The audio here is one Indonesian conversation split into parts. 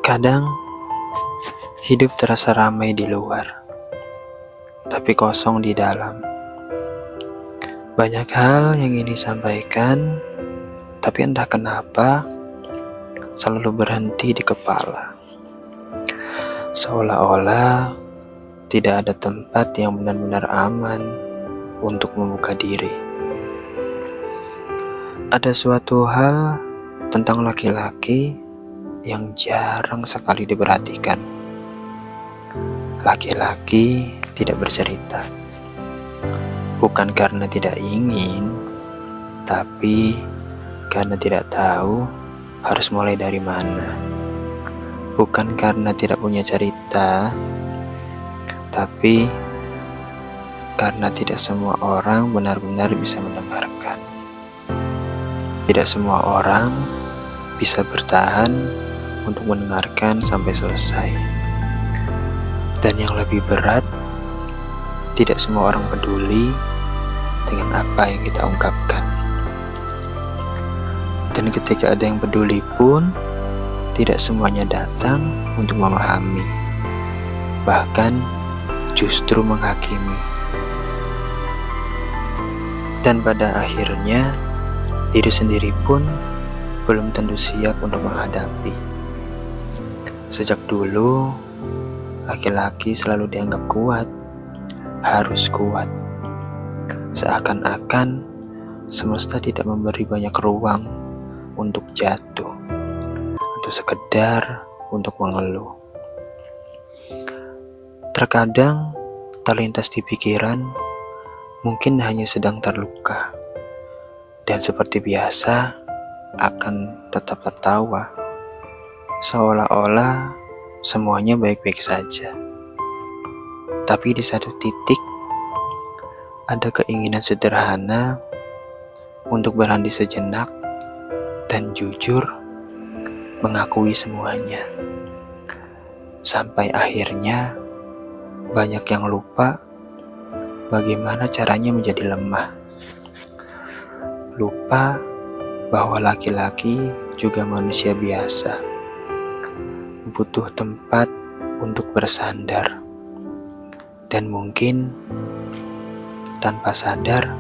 Kadang hidup terasa ramai di luar, tapi kosong di dalam. Banyak hal yang ingin disampaikan, tapi entah kenapa selalu berhenti di kepala. Seolah-olah tidak ada tempat yang benar-benar aman untuk membuka diri. Ada suatu hal tentang laki-laki yang jarang sekali diperhatikan. Laki-laki tidak bercerita, bukan karena tidak ingin, tapi karena tidak tahu harus mulai dari mana. Bukan karena tidak punya cerita, tapi karena tidak semua orang benar-benar bisa mendengarkan. Tidak semua orang bisa bertahan untuk mendengarkan sampai selesai. Dan yang lebih berat, tidak semua orang peduli dengan apa yang kita ungkapkan. Dan ketika ada yang peduli pun, tidak semuanya datang untuk memahami, bahkan justru menghakimi. Dan pada akhirnya, diri sendiri pun belum tentu siap untuk menghadapi. Sejak dulu, laki-laki selalu dianggap kuat, harus kuat. Seakan-akan semesta tidak memberi banyak ruang untuk jatuh, atau sekedar untuk mengeluh. Terkadang terlintas di pikiran, mungkin hanya sedang terluka, dan seperti biasa akan tetap tertawa, seolah-olah semuanya baik-baik saja. Tapi di satu titik, ada keinginan sederhana untuk berhenti sejenak dan jujur mengakui semuanya. Sampai akhirnya banyak yang lupa bagaimana caranya menjadi lemah. Lupa bahwa laki-laki juga manusia biasa, butuh tempat untuk bersandar. Dan mungkin tanpa sadar,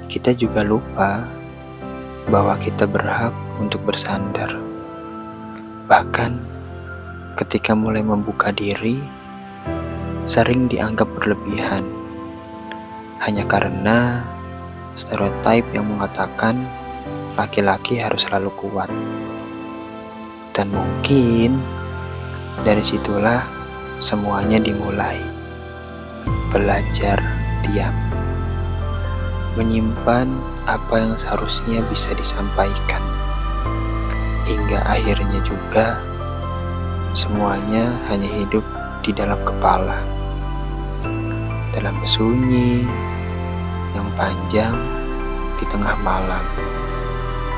kita juga lupa bahwa kita berhak untuk bersandar. Bahkan ketika mulai membuka diri, sering dianggap berlebihan, hanya karena stereotip yang mengatakan laki-laki harus selalu kuat. Dan mungkin dari situlah semuanya dimulai. Belajar diam, menyimpan apa yang seharusnya bisa disampaikan, hingga akhirnya juga semuanya hanya hidup di dalam kepala, dalam sunyi yang panjang di tengah malam,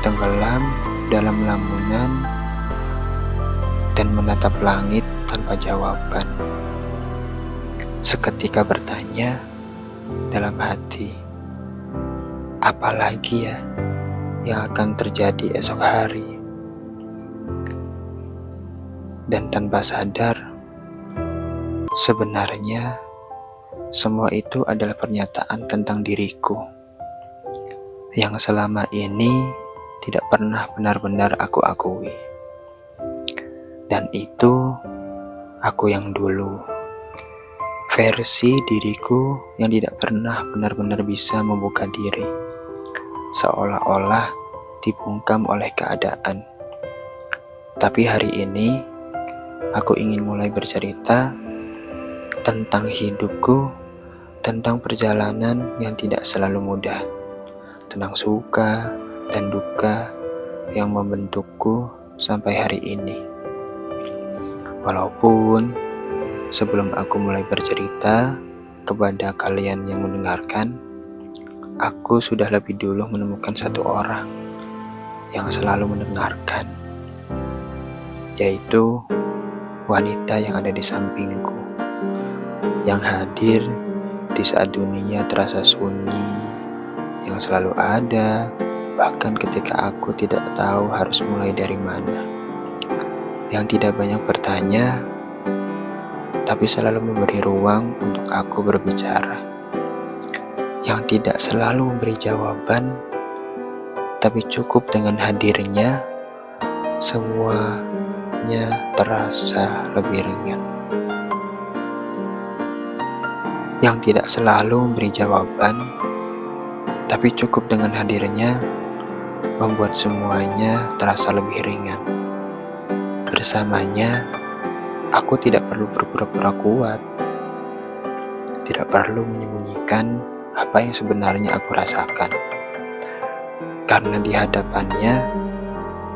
tenggelam dalam lamunan dan menatap langit tanpa jawaban. Seketika bertanya dalam hati, apa lagi ya yang akan terjadi esok hari? Dan tanpa sadar, sebenarnya semua itu adalah pernyataan tentang diriku yang selama ini tidak pernah benar-benar aku akui. Dan itu aku yang dulu, versi diriku yang tidak pernah benar-benar bisa membuka diri, seolah-olah dibungkam oleh keadaan. Tapi hari ini, aku ingin mulai bercerita tentang hidupku, tentang perjalanan yang tidak selalu mudah, tentang suka dan duka yang membentukku sampai hari ini. Walaupun sebelum aku mulai bercerita kepada kalian yang mendengarkan, aku sudah lebih dulu menemukan satu orang yang selalu mendengarkan, yaitu wanita yang ada di sampingku, yang hadir di saat dunia terasa sunyi, yang selalu ada bahkan ketika aku tidak tahu harus mulai dari mana, yang tidak banyak bertanya, tapi selalu memberi ruang untuk aku berbicara, yang tidak selalu memberi jawaban, tapi cukup dengan hadirnya, semuanya terasa lebih ringan. Yang tidak selalu memberi jawaban, tapi cukup dengan hadirnya, membuat semuanya terasa lebih ringan. Bersamanya, aku tidak perlu berpura-pura kuat, tidak perlu menyembunyikan apa yang sebenarnya aku rasakan. Karena di hadapannya,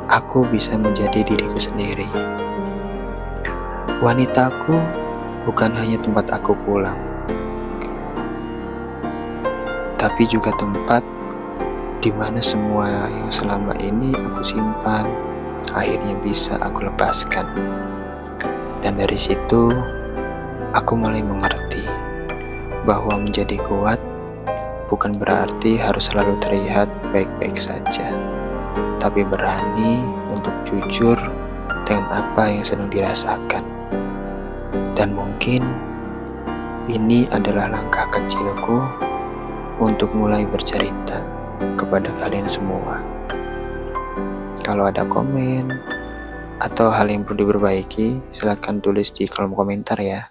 aku bisa menjadi diriku sendiri. Wanitaku bukan hanya tempat aku pulang, tapi juga tempat di mana semua yang selama ini aku simpan akhirnya bisa aku lepaskan. Dan dari situ aku mulai mengerti bahwa menjadi kuat bukan berarti harus selalu terlihat baik-baik saja, tapi berani untuk jujur dengan apa yang sedang dirasakan. Dan mungkin ini adalah langkah kecilku untuk mulai bercerita kepada kalian semua. Kalau ada komen atau hal yang perlu diperbaiki, silakan tulis di kolom komentar ya.